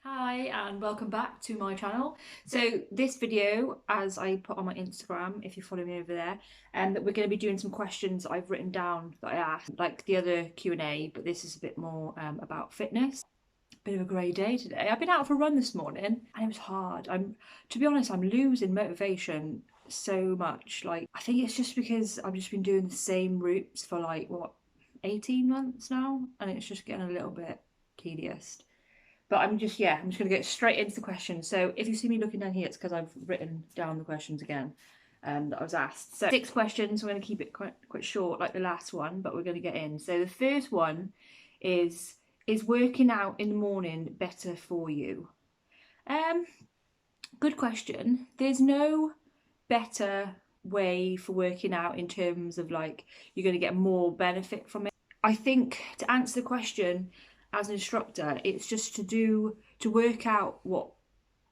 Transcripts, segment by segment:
Hi and welcome back to my channel. So this video, as I put on my Instagram, if you follow me over there, that we're going to be doing some questions that I've written down that I asked, like the other Q&A, but this is a bit more about fitness. Bit of a grey day today. I've been out for a run this morning and it was hard. To be honest, I'm losing motivation so much. Like, I think it's just because I've just been doing the same routes for 18 months now, and it's just getting a little bit tedious. But I'm just going to get straight into the questions. So if you see me looking down here, it's because I've written down the questions again that I was asked. So 6 questions. We're going to keep it quite short, like the last one, but we're going to get in. So the first one is working out in the morning better for you? Good question. There's no better way for working out in terms of like you're going to get more benefit from it. I think to answer the question, as an instructor, it's just to work out what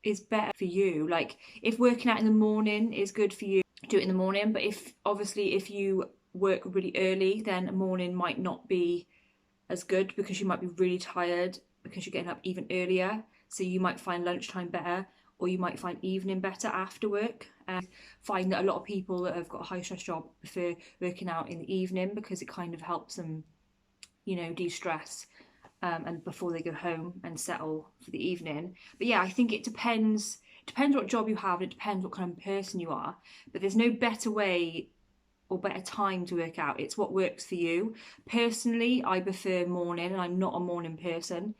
is better for you. Like, if working out in the morning is good for you, do it in the morning. But if you work really early, then a morning might not be as good because you might be really tired because you're getting up even earlier. So you might find lunchtime better, or you might find evening better after work. Find that a lot of people that have got a high stress job prefer working out in the evening because it kind of helps them, de-stress and before they go home and settle for the evening. But yeah, I think it depends what job you have, and it depends what kind of person you are. But there's no better way or better time to work out. It's what works for you. Personally, I prefer morning, and I'm not a morning person,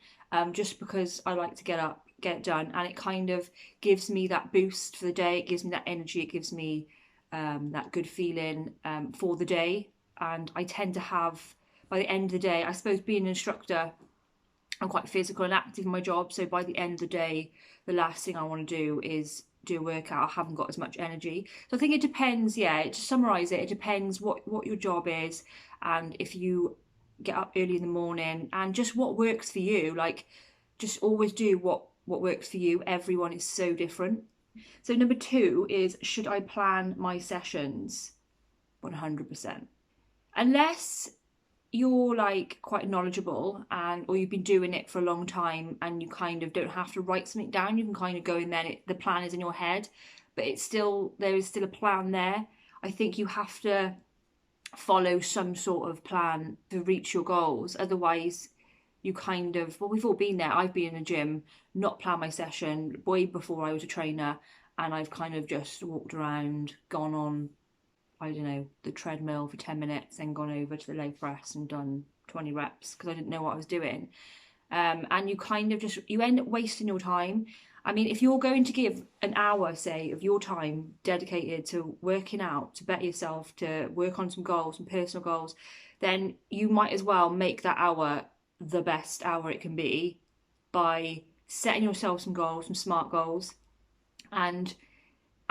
just because I like to get up, get it done, and it kind of gives me that boost for the day. It gives me that energy. It gives me that good feeling for the day. And I tend to have, by the end of the day, I suppose being an instructor, I'm quite physical and active in my job, so by the end of the day, the last thing I want to do is do a workout. I haven't got as much energy. So I think it depends, to summarise it depends what your job is, and if you get up early in the morning, and just what works for you. Like, just always do what works for you. Everyone is so different. So number 2 is, should I plan my sessions? 100%. Unless you're like quite knowledgeable or you've been doing it for a long time and you kind of don't have to write something down, you can kind of go in there, the plan is in your head, but there is still a plan there. I think you have to follow some sort of plan to reach your goals. Otherwise you kind of, well, we've all been there. I've been in a gym, not planned my session way before I was a trainer, and I've kind of just walked around, gone on, I don't know, the treadmill for 10 minutes, then gone over to the leg press and done 20 reps because I didn't know what I was doing. And you kind of you end up wasting your time. I mean, if you're going to give an hour, say, of your time dedicated to working out, to better yourself, to work on some goals, some personal goals, then you might as well make that hour the best hour it can be by setting yourself some goals, some smart goals, and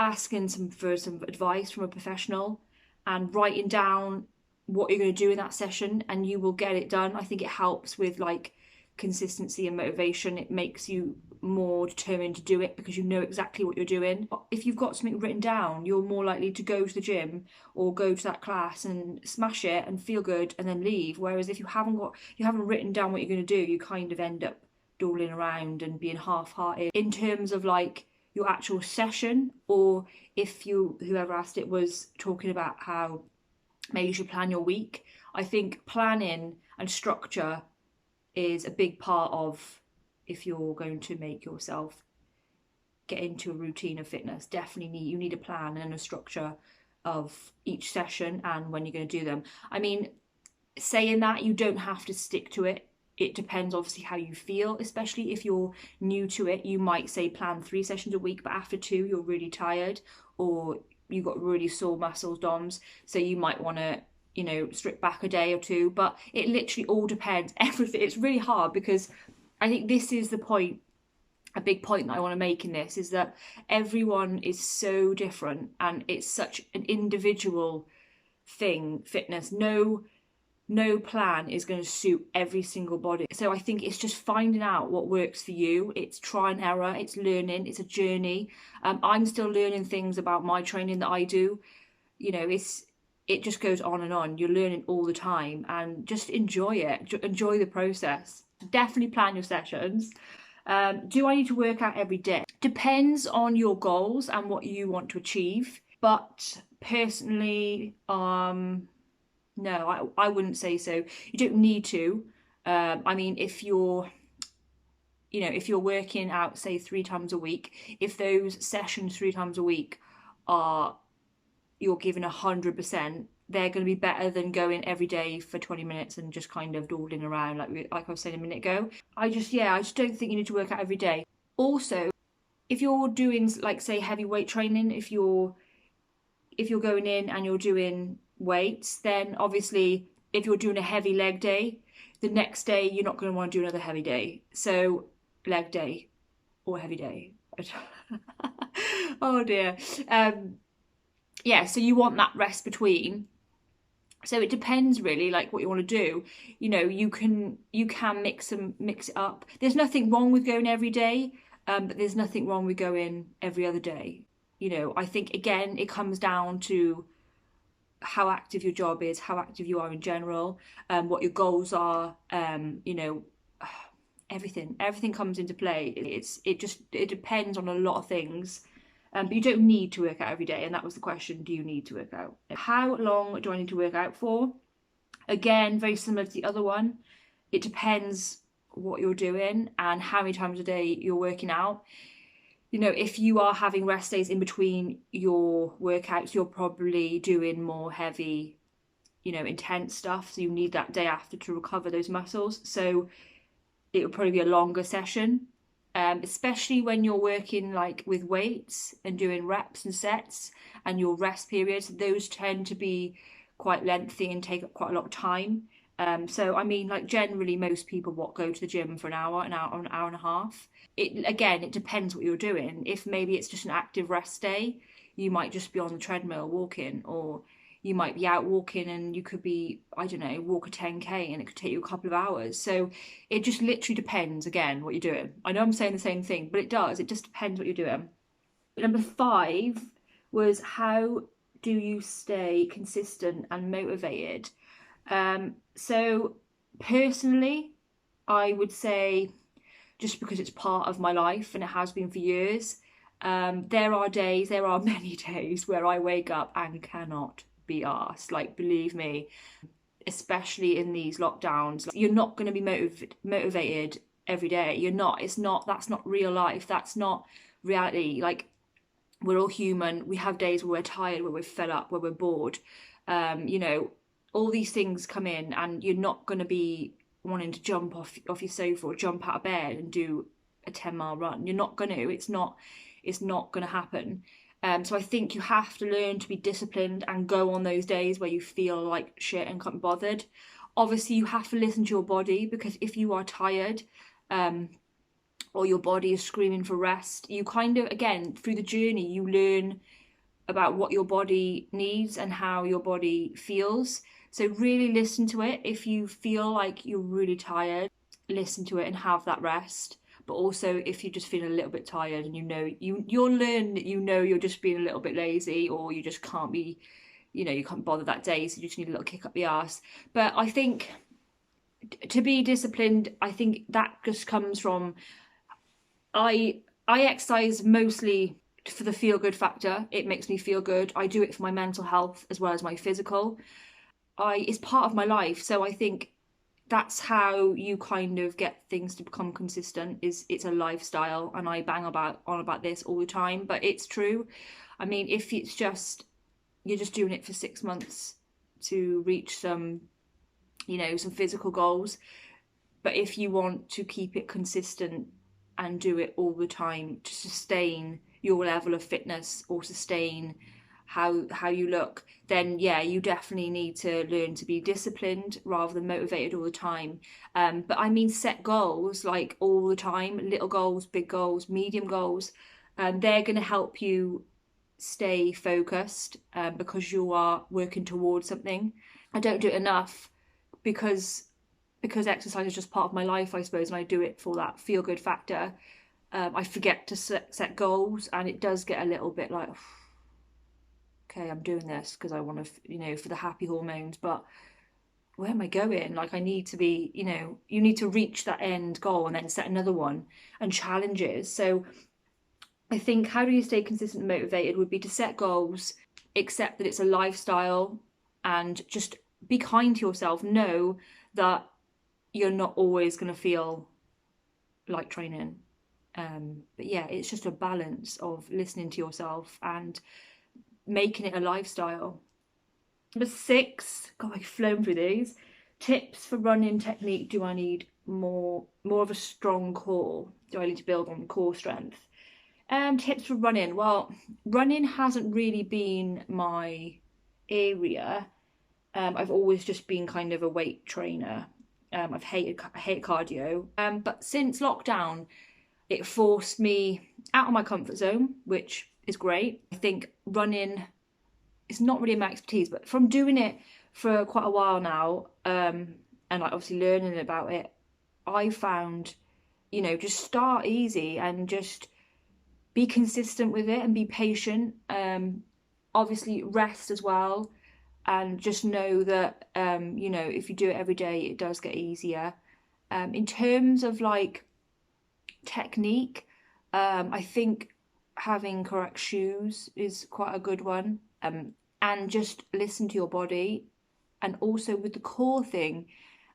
asking for some advice from a professional and writing down what you're going to do in that session, and you will get it done. I think it helps with like consistency and motivation. It makes you more determined to do it because you know exactly what you're doing. If you've got something written down, you're more likely to go to the gym or go to that class and smash it and feel good and then leave. Whereas if you haven't written down what you're going to do, you kind of end up dawdling around and being half-hearted in terms of like your actual session. Or if whoever asked it was talking about how maybe you should plan your week, I think planning and structure is a big part of, if you're going to make yourself get into a routine of fitness, definitely you need a plan and a structure of each session and when you're going to do them. I mean, saying that, you don't have to stick to it. It depends obviously how you feel, especially if you're new to it. You might say plan 3 sessions a week, but after 2 you're really tired, or you've got really sore muscles, DOMs, so you might want to, strip back a day or 2. But it literally all depends. Everything, it's really hard because I think this is the point, a big point that I want to make in this, is that everyone is so different and it's such an individual thing, fitness. No plan is going to suit every single body. So I think it's just finding out what works for you. It's try and error, it's learning, it's a journey. I'm still learning things about my training that I do. It just goes on and on. You're learning all the time, and just enjoy it. Enjoy the process. Definitely plan your sessions. Do I need to work out every day? Depends on your goals and what you want to achieve. But personally, no, I wouldn't say so. You don't need to. I mean, if you're if you're working out, say 3 times a week, if those sessions 3 times a week are you're giving 100%, they're going to be better than going every day for 20 minutes and just kind of dawdling around like I was saying a minute ago. I just don't think you need to work out every day. Also, if you're doing like say heavy weight training, if you're going in and you're doing weights, then obviously if you're doing a heavy leg day, the next day you're not going to want to do another heavy day. So leg day or heavy day. Oh dear. Yeah, so you want that rest between. So it depends really, like what you want to do. You can mix it up. There's nothing wrong with going every day, but there's nothing wrong with going every other day. I think again it comes down to how active your job is, how active you are in general, what your goals are. Everything comes into play. It depends on a lot of things. But you don't need to work out every day, and that was the question, do you need to work out? How long do I need to work out for? Again, very similar to the other one. It depends what you're doing and how many times a day you're working out. If you are having rest days in between your workouts, you're probably doing more heavy, intense stuff. So you need that day after to recover those muscles. So it would probably be a longer session, especially when you're working like with weights and doing reps and sets and your rest periods. Those tend to be quite lengthy and take up quite a lot of time. So I mean, like generally most people go to the gym for an hour and a half. It depends what you're doing. If maybe it's just an active rest day, you might just be on the treadmill walking, or you might be out walking and you could be, I don't know, walk a 10k and it could take you a couple of hours. So it just literally depends, again, what you're doing. I know I'm saying the same thing, but it does. It just depends what you're doing. Number 5 was, how do you stay consistent and motivated? So personally, I would say, just because it's part of my life and it has been for years, there are many days where I wake up and cannot be arsed. Like, believe me, especially in these lockdowns, you're not going to be motivated every day. You're not. That's not real life. That's not reality. Like, we're all human. We have days where we're tired, where we're fed up, where we're bored. All these things come in, and you're not going to be wanting to jump off your sofa or jump out of bed and do a 10-mile run. You're not going to. It's not going to happen. So I think you have to learn to be disciplined and go on those days where you feel like shit and can't be bothered. Obviously, you have to listen to your body, because if you are tired, or your body is screaming for rest, you kind of, again, through the journey, you learn about what your body needs and how your body feels. So really listen to it. If you feel like you're really tired, listen to it and have that rest. But also, if you're just feeling a little bit tired and you'll learn that you're just being a little bit lazy, or you just can't be, you can't bother that day, so you just need a little kick up the arse. But I think to be disciplined, I think that just comes from, I exercise mostly for the feel good factor. It makes me feel good. I do it for my mental health as well as my physical. It's part of my life, so I think that's how you kind of get things to become consistent. It's a lifestyle, and I bang on about this all the time, but it's true. I mean, if it's just you're just doing it for 6 months to reach some physical goals, but if you want to keep it consistent and do it all the time to sustain your level of fitness or sustain how you look, then yeah, you definitely need to learn to be disciplined rather than motivated all the time. But I mean, set goals like all the time, little goals, big goals, medium goals. They're going to help you stay focused, because you are working towards something. I don't do it enough because exercise is just part of my life, I suppose, and I do it for that feel good factor. I forget to set goals, and it does get a little bit like, okay, I'm doing this because I want to, for the happy hormones, but where am I going? Like, I need to be, you need to reach that end goal and then set another one, and challenges. So I think, how do you stay consistent and motivated would be to set goals, accept that it's a lifestyle, and just be kind to yourself. Know that you're not always going to feel like training. But yeah, it's just a balance of listening to yourself and making it a lifestyle. Number 6, God, I've flown through these. Tips for running technique. Do I need more of a strong core? Do I need to build on core strength? Tips for running. Well, running hasn't really been my area. I've always just been kind of a weight trainer. I hate cardio. But since lockdown, it forced me out of my comfort zone, which is great. I think running is not really my expertise, but from doing it for quite a while now, and like obviously learning about it, I found, just start easy and just be consistent with it and be patient. Obviously rest as well, and just know that if you do it every day, it does get easier. In terms of like technique, I think having correct shoes is quite a good one. And just listen to your body. And also with the core thing,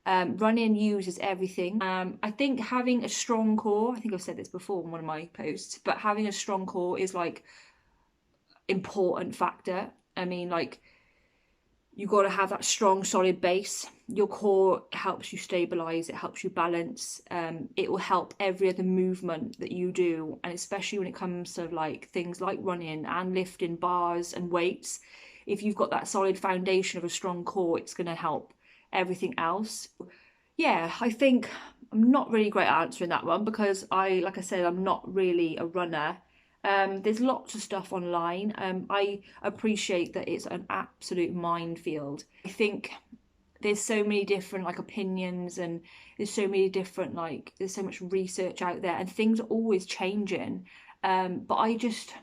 running uses everything. I think having a strong core, I think I've said this before in one of my posts, but having a strong core is like important factor. I mean, like, you got to have that strong solid base. Your core helps you stabilize, it helps you balance. It will help every other movement that you do, and especially when it comes to like things like running and lifting bars and weights. If you've got that solid foundation of a strong core, it's going to help everything else. Yeah, I think I'm not really great at answering that one because like I said, I'm not really a runner. There's lots of stuff online. I appreciate that it's an absolute minefield. I think there's so many different like opinions, and there's so many different there's so much research out there, and things are always changing. But I just,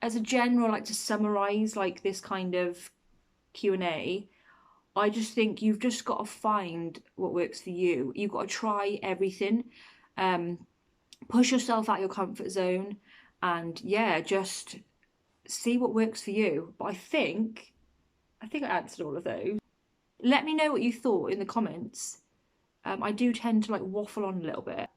as a general, like to summarize like this kind of Q&A, I just think you've just got to find what works for you. You've got to try everything. Push yourself out your comfort zone, and yeah, just see what works for you. But I think I answered all of those. Let me know what you thought in the comments. I do tend to like waffle on a little bit.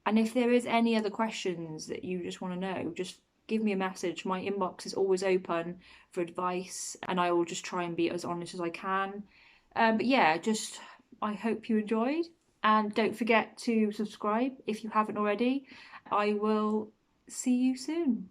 And if there is any other questions that you just want to know, just give me a message. My inbox is always open for advice, and I will just try and be as honest as I can. But yeah, just I hope you enjoyed, and don't forget to subscribe if you haven't already. I will see you soon.